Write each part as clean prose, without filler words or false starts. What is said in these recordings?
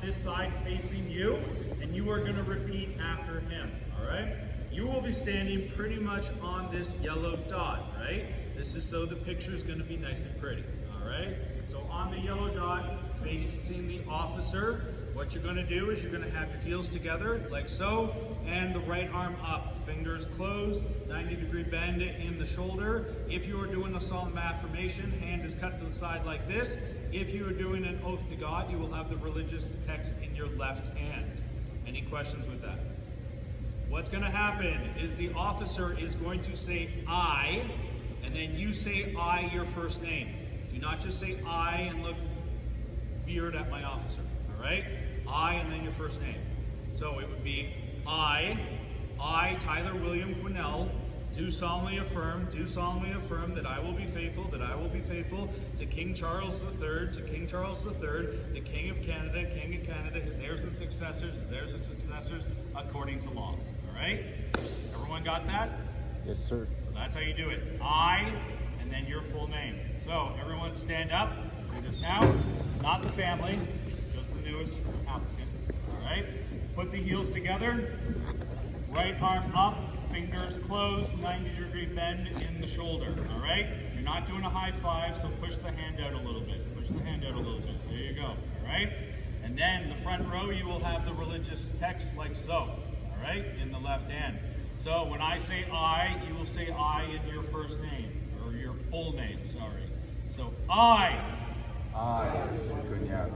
this side facing you, and you are going to repeat after him, all right? You will be standing pretty much on this yellow dot, right? This is so the picture is going to be nice and pretty, all right? So on the yellow dot, facing the officer, what you're going to do is you're going to have your heels together, like so, and the right arm up, fingers closed, 90-degree bend in the shoulder. If you are doing a solemn affirmation, hand is cut to the side like this. If you are doing an oath to God, you will have the religious text in your left hand. Any questions with that? What's going to happen is the officer is going to say I, and then you say I, your first name. Do not just say I and look weird at my officer, all right? I and then your first name. So it would be I, Tyler William Quinnell, do solemnly affirm that I will be faithful to King Charles III, the King of Canada, his heirs and successors, according to law. All right? Everyone got that? Yes, sir. So that's how you do it. I, and then your full name. So everyone stand up. Do this now. Not the family, just the newest applicants. All right? Put the heels together. Right arm up, fingers closed, 90-degree bend in the shoulder. All right? You're not doing a high five, so push the hand out a little bit. Push the hand out a little bit. There you go. All right? And then the front row, you will have the religious text like so. All right? In the left hand. So when I say I, you will say I in your first name, or your full name, sorry. So I.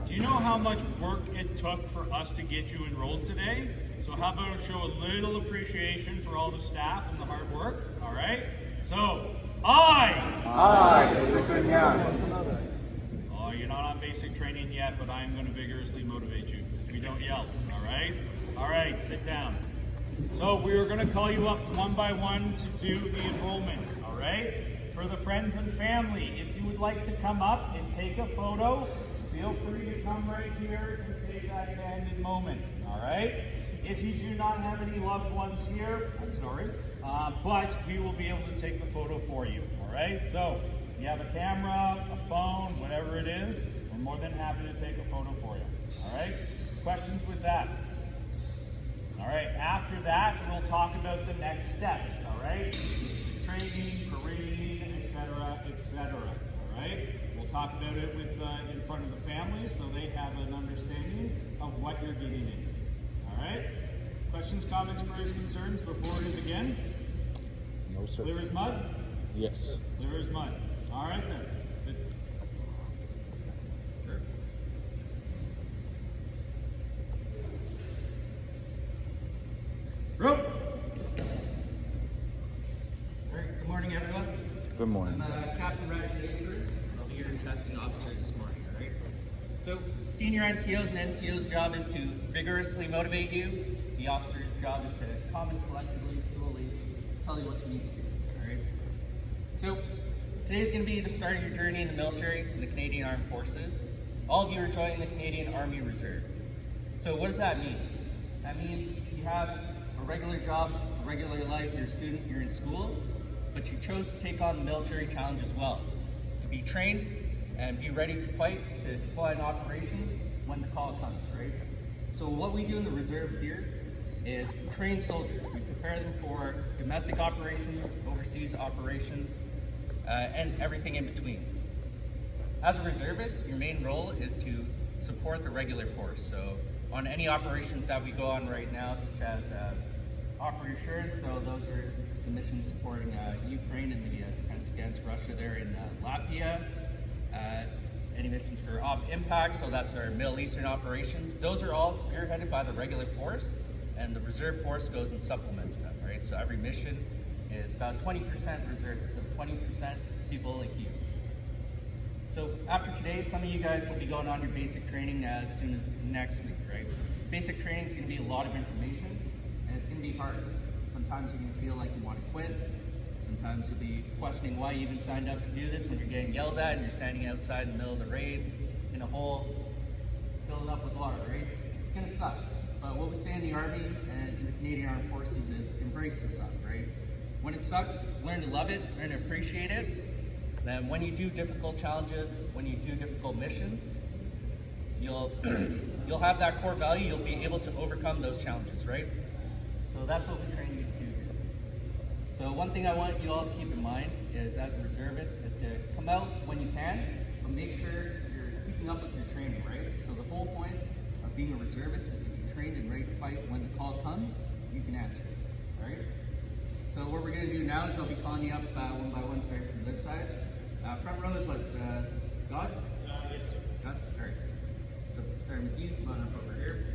Do you know how much work it took for us to get you enrolled today? So how about show a little appreciation for all the staff and the hard work? All right? So, I. Oh, you're not on basic training yet, but I'm going to vigorously motivate you if you don't yell. All right? All right, sit down. So we are going to call you up one by one to do the enrollment. All right? For the friends and family, if you would like to come up and take a photo, feel free to come right here and take that candid moment. All right? If you do not have any loved ones here, I'm sorry, but we will be able to take the photo for you. All right? So if you have a camera, a phone, whatever it is, we're more than happy to take a photo for you. All right? Questions with that? All right. After that, we'll talk about the next steps. All right? Training, parading, etc. All right? We'll talk about it with in front of the family so they have an understanding of what you're getting into. All right? Questions, comments, queries, concerns before we begin? No, sir. Clear as mud? Yes. Clear as mud. All right then. Good. Sure. Rope. All right, good morning, everyone. Good morning. I'm Captain Radcliffe. I'll be your testing officer this morning, all right? So, senior NCO's and NCO's job is to vigorously motivate you. The officer's job is to calm and collectively, coolly tell you what you need to do, all right? So, today's going to be the start of your journey in the military, in the Canadian Armed Forces. All of you are joining the Canadian Army Reserve. So, what does that mean? That means you have a regular job, a regular life, you're a student, you're in school, but you chose to take on the military challenge as well. To be trained and be ready to fight, to deploy an operation when the call comes, right? So what we do in the reserve here is train soldiers. We prepare them for domestic operations, overseas operations, and everything in between. As a reservist, your main role is to support the regular force. So on any operations that we go on right now, such as Operation Assurance, so those are the missions supporting Ukraine and the defense against Russia there in Latvia. Any missions for Op Impact, so that's our Middle Eastern operations. Those are all spearheaded by the regular force, and the reserve force goes and supplements them, right? So every mission is about 20% reserve, so 20% people like you. So after today, some of you guys will be going on your basic training as soon as next week, right? Basic training is going to be a lot of information, and it's going to be hard. Sometimes you're going to feel like you want to quit. Sometimes you'll be questioning why you even signed up to do this when you're getting yelled at and you're standing outside in the middle of the rain in a hole filled up with water, right? It's going to suck. But what we say in the Army and in the Canadian Armed Forces is embrace the suck, right? When it sucks, learn to love it, learn to appreciate it. Then when you do difficult challenges, when you do difficult missions, you'll you'll have that core value. You'll be able to overcome those challenges, right? So that's what we train you to do here. So one thing I want you all to keep in mind is, as a reservist, is to come out when you can, but make sure you're keeping up with your training, right? So the whole point of being a reservist is to be trained and ready to fight when the call comes. You can answer it, all right? So what we're going to do now is I'll be calling you up one by one, starting from this side. Front row is what, God? Yes, sir. God? All right. So starting with you, come on up over here.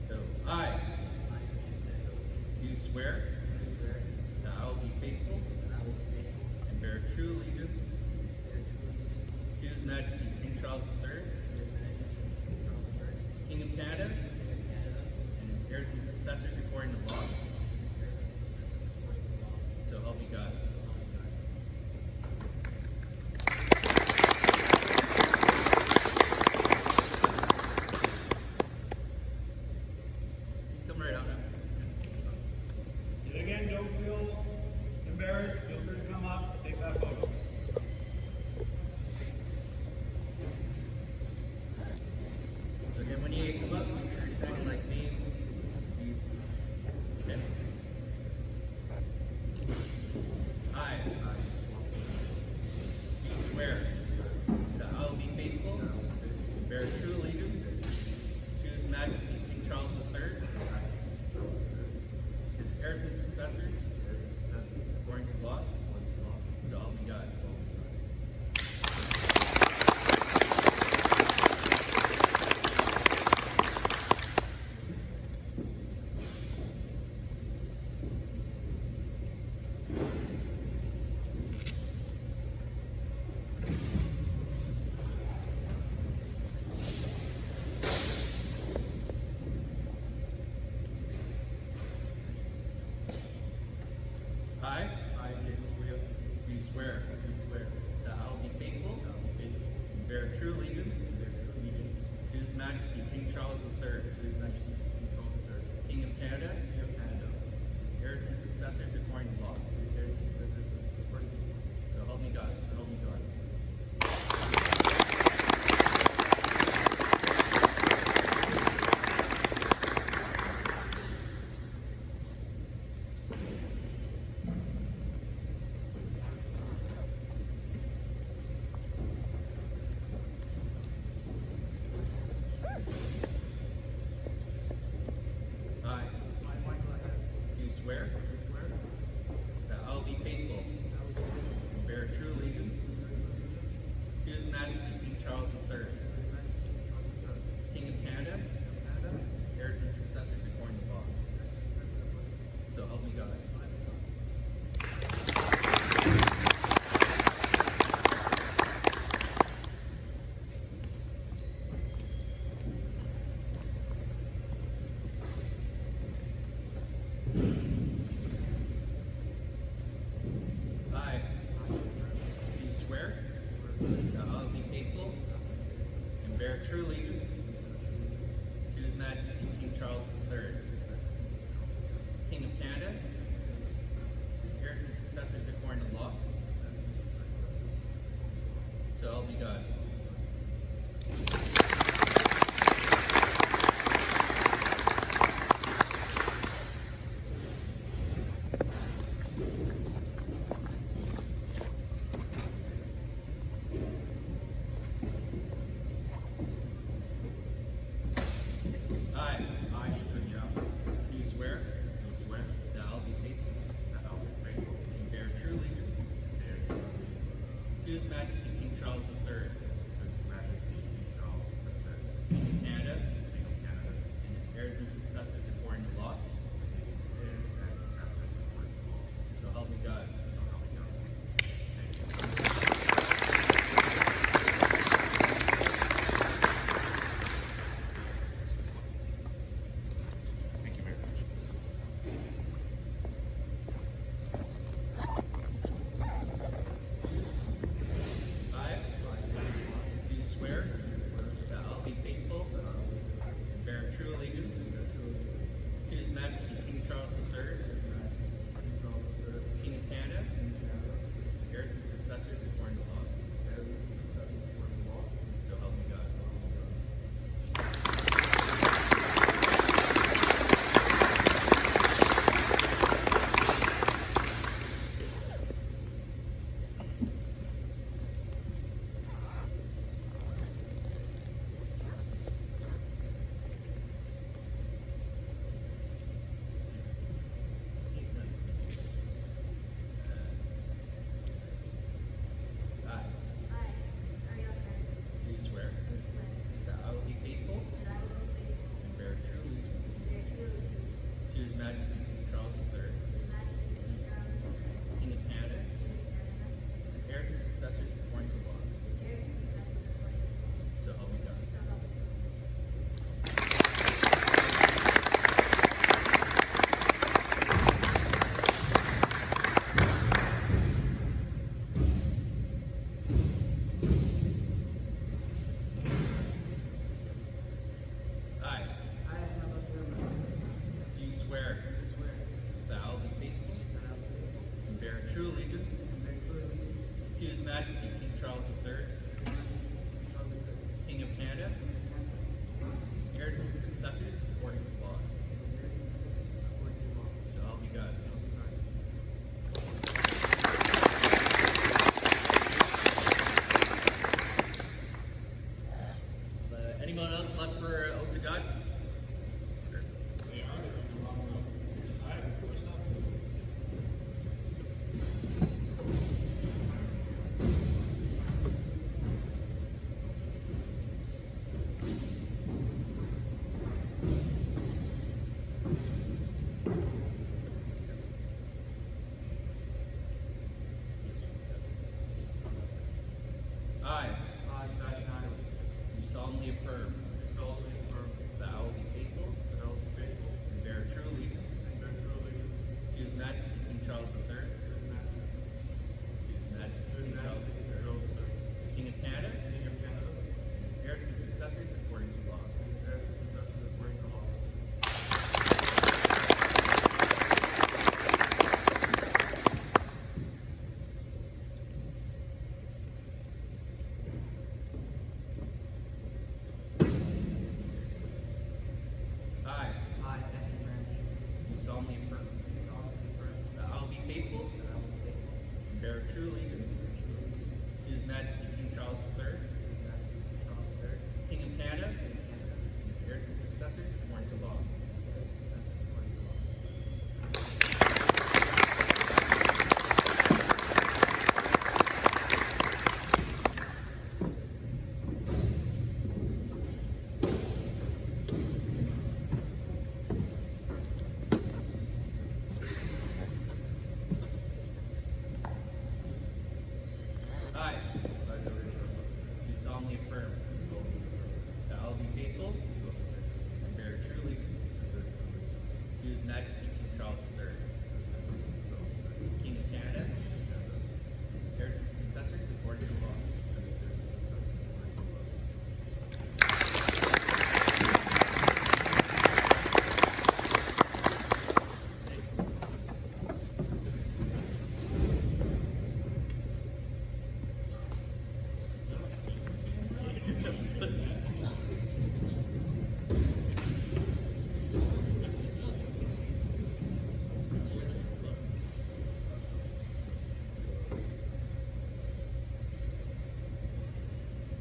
So, I do swear that I will be faithful and bear true allegiance to His Majesty King Charles III, King of Canada, and his heirs and successors according to law. So help me God. Come right out now. And again, don't feel embarrassed. Feel free to come up, take that photo. So again, when you come up, make sure you're standing like me. Okay. I do swear that I will be faithful and bear true allegiance to His Majesty King Charles III, his heirs and successors, according to law. So help me God. I, do swear that I will be faithful and bear true allegiance to His Majesty King Charles III, King of Canada, his heirs and successors according to law. So help me God. So help me God. I do swear that I will be faithful and bear true allegiance to His Majesty King Charles III, King of Canada, his heirs and successors according to law. So help me God. I do swear that I will be faithful and bear true allegiance to His Majesty King Charles III, King of Canada, his heirs and successors according to law. So help me God. I do swear that I will be faithful and bear true allegiance to His Majesty King Charles III, King of Canada, and his heirs and successors according to law. So help me God. Thank you very much. I Majesty King Charles III, King of Canada, heirs and successors according to law. So help me God. Anyone else left for oath to God? I do solemnly affirm that I will be faithful and bear true allegiance to His Majesty King Charles III, to His Majesty King Charles III, King of Canada, and his heirs and successors according to law. I do solemnly affirm that I will be faithful and bear true allegiance to His Majesty King Charles III, King of Canada, and his heirs and successors according to law. I do solemnly affirm that I will be faithful and bear true allegiance to His Majesty King Charles III, King of Canada, heirs and successors according to law.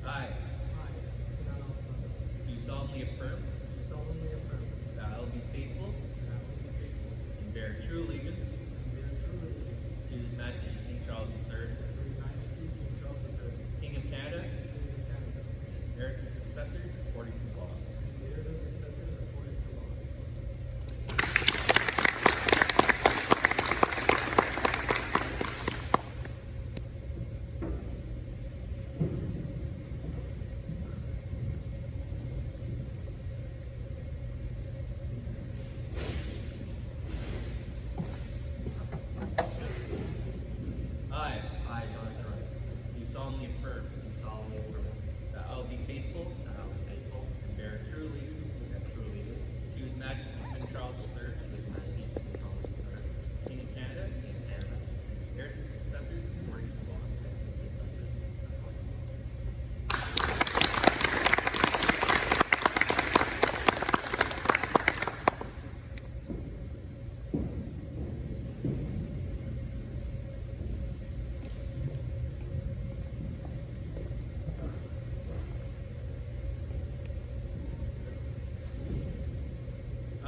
I do solemnly affirm that I will be faithful and bear true allegiance to His Majesty King Charles III, King of Canada, and his heirs and successors according to law. I do solemnly affirm that I will be faithful and bear true allegiance to His Majesty King Charles III, King of Canada, and his heirs and successors according to law.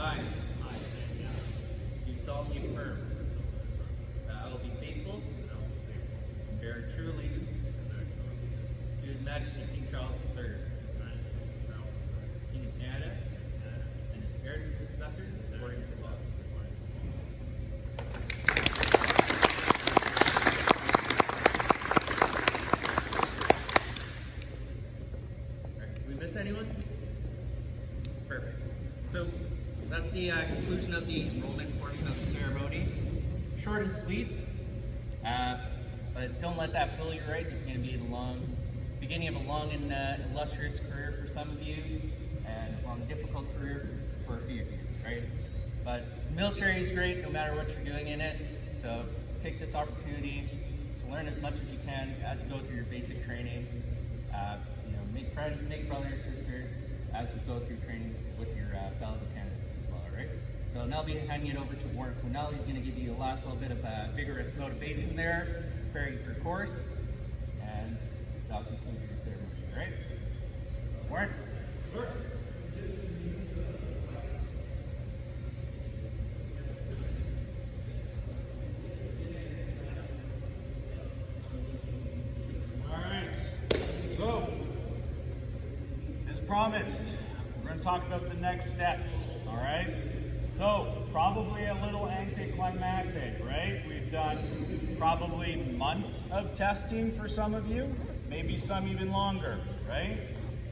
I do solemnly affirm that I will be faithful and bear true allegiance to His Majesty King Charles III, King of Canada, and his heirs and successors according to law. Alright, did we miss anyone? Perfect. So that's the conclusion of the enrollment portion of the ceremony. Short and sweet, but don't let that fool you, right? This is going to be the beginning of a long and illustrious career for some of you, and a long, difficult career for a few of you, right? But the military is great no matter what you're doing in it, so take this opportunity to So learn as much as you can as you go through your basic training. Make friends, make brothers, sisters as you go through training with your fellow candidates as well, all right? So now I'll be handing it over to Warren Cornell. He's going to give you the last little bit of vigorous motivation there, prepare you for course, and that'll conclude your ceremony, all right? Warren? Sure. So, as promised, we're going to talk about the next steps, all right? So, probably a little anticlimactic, right? We've done probably months of testing for some of you, maybe some even longer, right?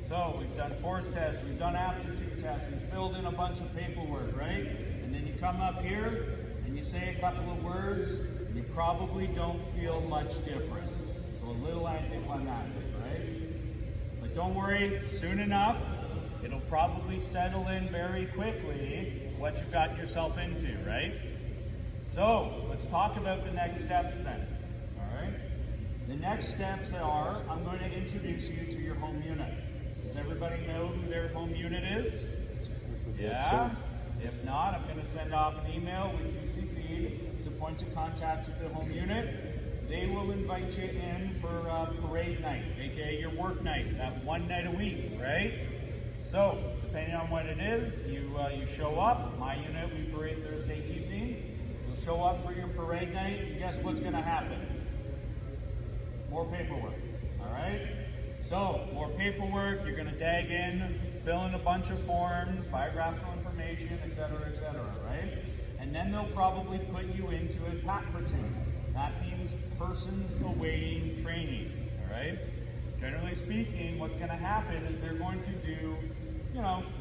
So, we've done force tests, we've done aptitude tests, we've filled in a bunch of paperwork, right? And then you come up here and you say a couple of words, and you probably don't feel much different. So, a little anticlimactic. But don't worry, soon enough, it'll probably settle in very quickly what you've gotten yourself into, right? So, let's talk about the next steps then, all right? The next steps are, I'm going to introduce you to your home unit. Does everybody know who their home unit is? Yeah? If not, I'm going to send off an email with you CC'd to point of contact to the home unit. They will invite you in for parade night, aka your work night, that one night a week, right? So, depending on what it is, you show up. My unit, we parade Thursday evenings. You'll show up for your parade night, and guess what's going to happen? More paperwork, all right? So, more paperwork, you're going to dag in, fill in a bunch of forms, biographical information, etc., right? And then they'll probably put you into a PAT platoon. That means persons awaiting training, all right? Generally speaking, what's going to happen is they're going to do,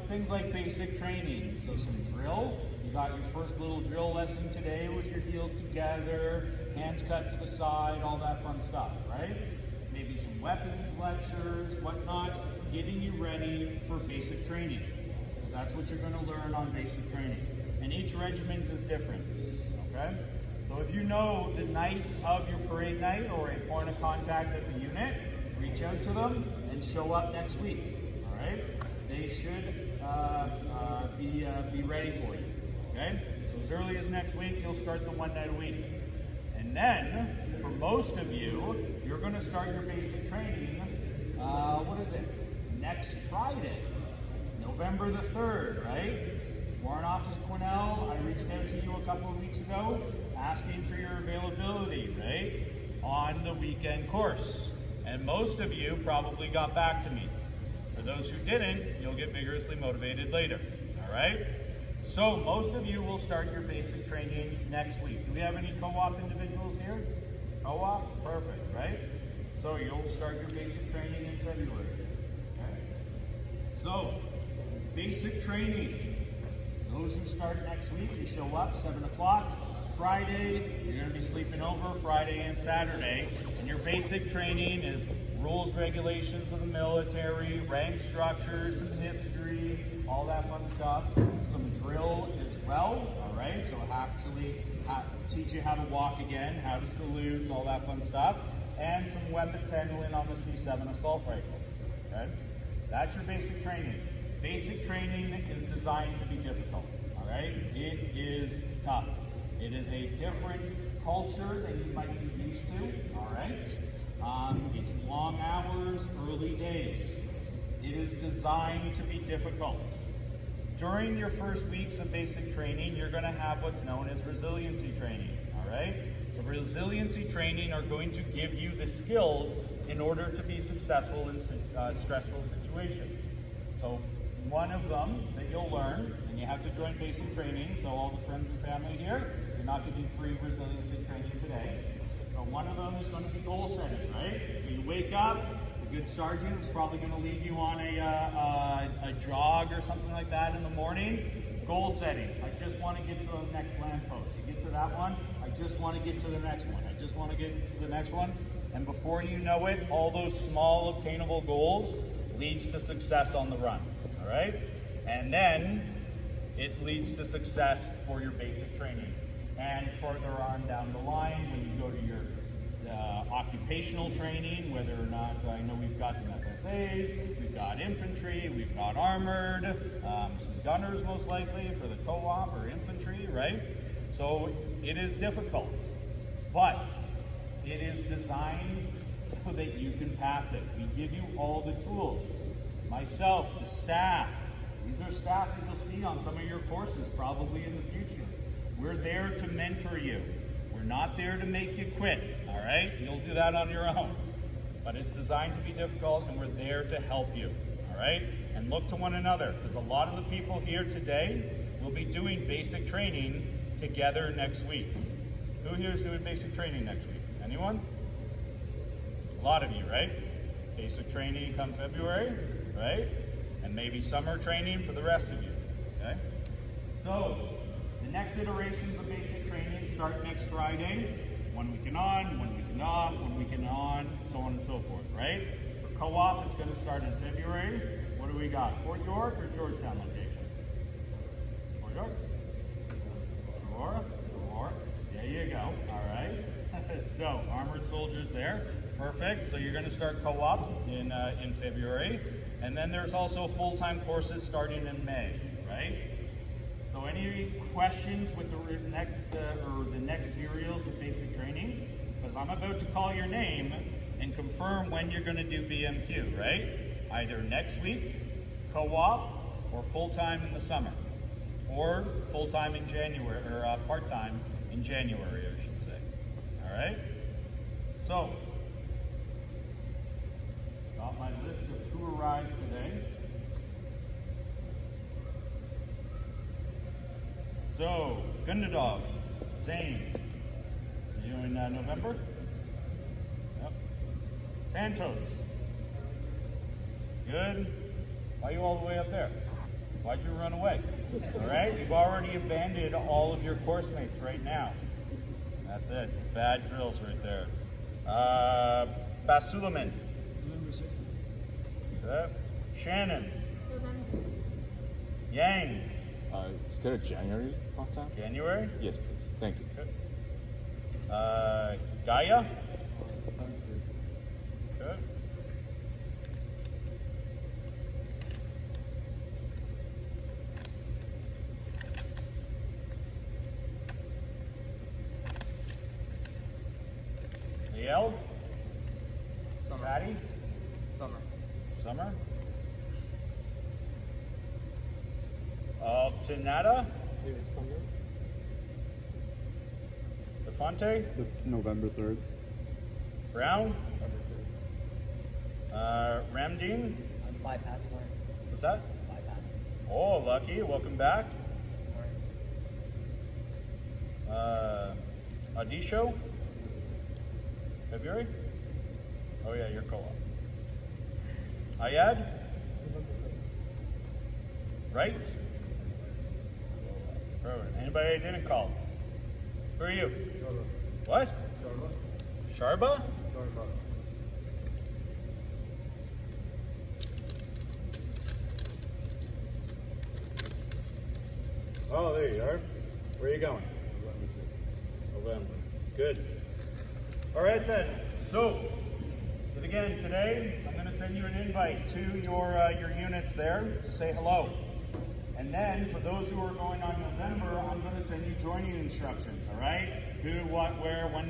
things like basic training. So some drill. You got your first little drill lesson today with your heels together, hands cut to the side, all that fun stuff, right? Maybe some weapons lectures, whatnot, getting you ready for basic training. Because that's what you're going to learn on basic training. And each regiment is different, okay? So if you know the night of your parade night or a point of contact at the unit, reach out to them and show up next week, all right? They should be ready for you, okay? So as early as next week, you'll start the one night a week. And then, for most of you, you're going to start your basic training, next Friday, November the 3rd, right? Warrant Officer Cornell, I reached out to you a couple of weeks ago asking for your availability, right, on the weekend course. And most of you probably got back to me. For those who didn't, you'll get vigorously motivated later, all right? So most of you will start your basic training next week. Do we have any co-op individuals here? Co-op? Perfect, right? So you'll start your basic training in February. Okay? So, basic training. Those who start next week, you show up 7 o'clock. Friday, you're going to be sleeping over Friday and Saturday. And your basic training is rules, regulations of the military, rank structures, some history, all that fun stuff. Some drill as well, all right? So actually teach you how to walk again, how to salute, all that fun stuff. And some weapons handling on the C7 assault rifle, okay? That's your basic training. Basic training is designed to be difficult, all right? It is tough. It is a different culture than you might be used to, all right? It's long hours, early days. It is designed to be difficult. During your first weeks of basic training, you're going to have what's known as resiliency training, all right? So resiliency training are going to give you the skills in order to be successful in stressful situations. So one of them that you'll learn, and you have to join basic training, so all the friends and family here, you're not getting free resiliency training today. So one of them is going to be goal setting, right? So you wake up, the good sergeant is probably going to lead you on a jog or something like that in the morning. Goal setting. I just want to get to the next lamppost. You get to that one, I just want to get to the next one. I just want to get to the next one. And before you know it, all those small obtainable goals leads to success on the run, all right? And then it leads to success for your basic training. And further on down the line, when you go to your occupational training, whether or not, I know we've got some FSAs, we've got infantry, we've got armored, some gunners most likely for the co-op or infantry, right? So it is difficult, but it is designed so that you can pass it. We give you all the tools. Myself, the staff, these are staff that you'll see on some of your courses probably in the future. We're there to mentor you. We're not there to make you quit, all right? You'll do that on your own. But it's designed to be difficult, and we're there to help you, all right? And look to one another, because a lot of the people here today will be doing basic training together next week. Who here is doing basic training next week? Anyone? A lot of you, right? Basic training come February, right? And maybe summer training for the rest of you, okay? So, the next iterations of basic training start next Friday. 1 weekend on, 1 weekend off, 1 weekend on, so on and so forth, right? For co-op, it's going to start in February. What do we got? Fort York or Georgetown location? Fort York? Aurora? There you go, all right. So, armored soldiers there. Perfect. So you're going to start co-op in February. And then there's also full-time courses starting in May, right? So any questions with the next serials of basic training? Because I'm about to call your name and confirm when you're going to do BMQ, right? Either next week, co-op, or full-time in the summer. Or full-time in January, or part-time in January, I should say. All right? So, got my list of who arrived today. So, Gundadov, Zane, you in November? Yep. Santos, good. Why are you all the way up there? Why'd you run away? All right, you've already abandoned all of your course mates right now. That's it, bad drills right there. Basuliman. Good. Shannon. Yang. Is there a January part-time? January? Yes, please. Thank you. Good. Gaia? Good. Liel? Patty? Summer? Altinata? Defonte? November 3rd. Brown? Ramdeen? I'm bypassing one. What's that? Bypassing. Oh, lucky. Welcome back. Adisho? February? Oh yeah, your co-op. Ayad? Right? Anybody I didn't call? Who are you? What? Sharba? Oh, there you are. Where are you going? November. Good. All right then. So, again, today I'm going to send you an invite to your units there to say hello. And then, for those who are going on November, I'm going to send you joining instructions, all right? Who, what, where, when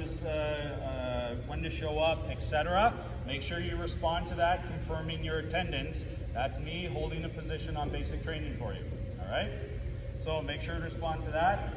to show up, etc. Make sure you respond to that, confirming your attendance. That's me holding a position on basic training for you, all right? So make sure to respond to that.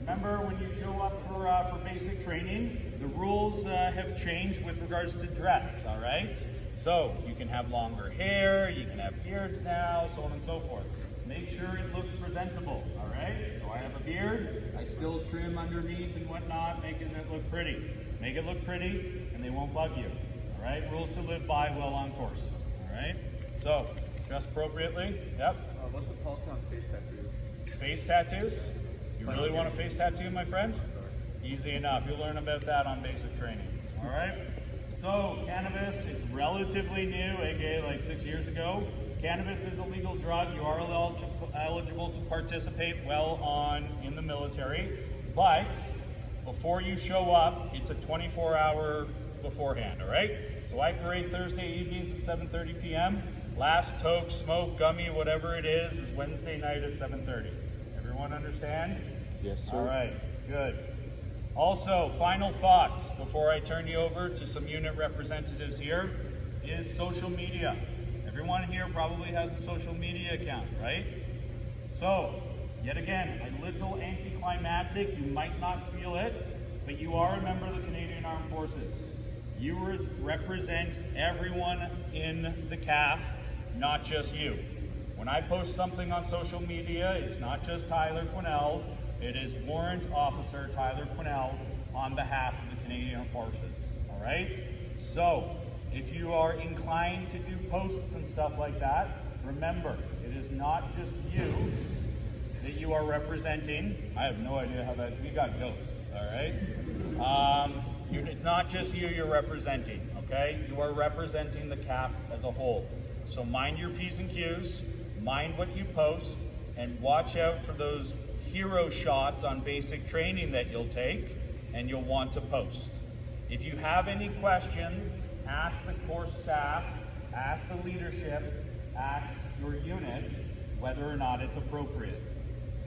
Remember, when you show up for basic training, the rules have changed with regards to dress, all right? So you can have longer hair, you can have beards now, so on and so forth. Make sure it looks presentable, all right? So I have a beard, I still trim underneath and whatnot, making it look pretty. Make it look pretty, and they won't bug you, all right? Rules to live by while on course, all right? So, dress appropriately, yep. What's the policy on face tattoos? Face tattoos? You really want a face tattoo, my friend? Easy enough, you'll learn about that on basic training, all right? So, cannabis, it's relatively new, aka like 6 years ago. Cannabis is a legal drug. You are eligible to participate well in the military, but before you show up, it's a 24-hour beforehand, all right? So I parade Thursday evenings at 7:30 p.m. Last toke, smoke, gummy, whatever it is Wednesday night at 7:30. Everyone understand? Yes, sir. All right, good. Also, final thoughts before I turn you over to some unit representatives here is social media. Everyone here probably has a social media account, right? So, yet again, a little anticlimactic, you might not feel it, but you are a member of the Canadian Armed Forces. You represent everyone in the CAF, not just you. When I post something on social media, it's not just Tyler Quinnell, it is Warrant Officer Tyler Quinnell on behalf of the Canadian Armed Forces, all right? So, if you are inclined to do posts and stuff like that, remember, it is not just you that you are representing. I have no idea how that, we got ghosts, all right? It's not just you you're representing, okay? You are representing the CAF as a whole. So mind your P's and Q's, mind what you post, and watch out for those hero shots on basic training that you'll take and you'll want to post. If you have any questions, ask the course staff, ask the leadership, ask your unit whether or not it's appropriate,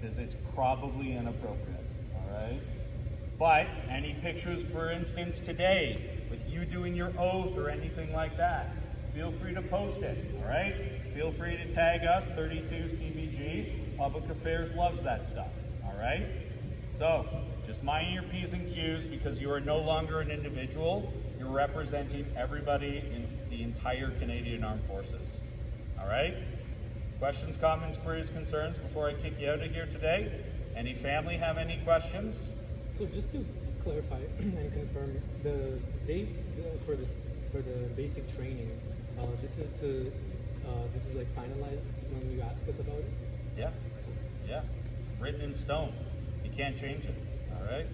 because it's probably inappropriate, all right? But any pictures, for instance, today, with you doing your oath or anything like that, feel free to post it, all right? Feel free to tag us, 32CBG. Public Affairs loves that stuff, all right? So, just mind your P's and Q's, because you are no longer an individual. You're representing everybody in the entire Canadian Armed Forces, all right? Questions, comments, queries, concerns before I kick you out of here today? Any family have any questions? So just to clarify and confirm, the date for the basic training, this is like finalized when you ask us about it? Yeah, yeah, it's written in stone. You can't change it, all right?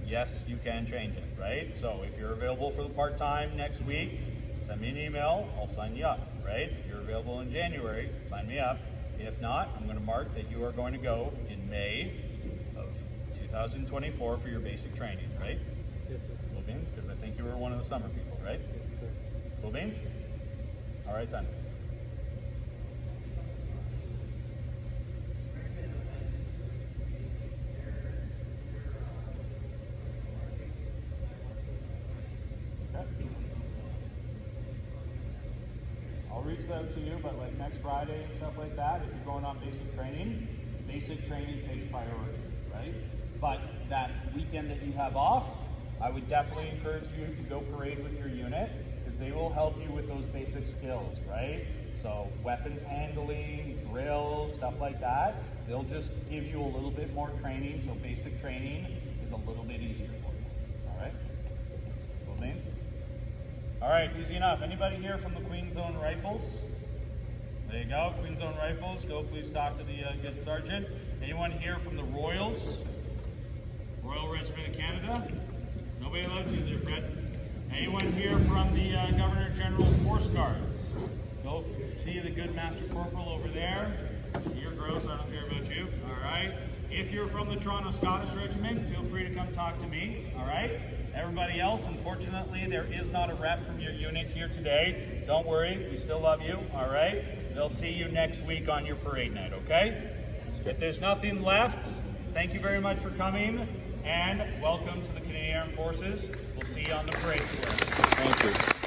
Yes, you can change it, right? So if you're available for the part-time next week, send me an email, I'll sign you up, right? If you're available in January, sign me up. If not, I'm going to mark that you are going to go in May of 2024 for your basic training, right? Yes, sir. Cool beans? Because I think you were one of the summer people, right? Yes, correct. Cool beans? All right then. I'll reach out to you, but like next Friday and stuff like that, if you're going on basic training takes priority, right? But that weekend that you have off, I would definitely encourage you to go parade with your unit, because they will help you with those basic skills, right? So weapons handling, drills, stuff like that, they'll just give you a little bit more training, so basic training is a little bit easier for you, all right? Cool beans? All right, easy enough. Anybody here from the Queen's Own Rifles? There you go, Queen's Own Rifles. Go please talk to the good sergeant. Anyone here from the Royals? Royal Regiment of Canada? Nobody loves you there, Fred. Anyone here from the Governor General's Horse Guards? Go see the good Master Corporal over there. You're gross, I don't care about you. All right. If you're from the Toronto Scottish Regiment, feel free to come talk to me. All right. Everybody else, unfortunately, there is not a rep from your unit here today. Don't worry, we still love you. All right. They'll see you next week on your parade night. Okay. If there's nothing left, thank you very much for coming, and welcome to the Canadian Armed Forces. We'll see you on the parade square. Thank you.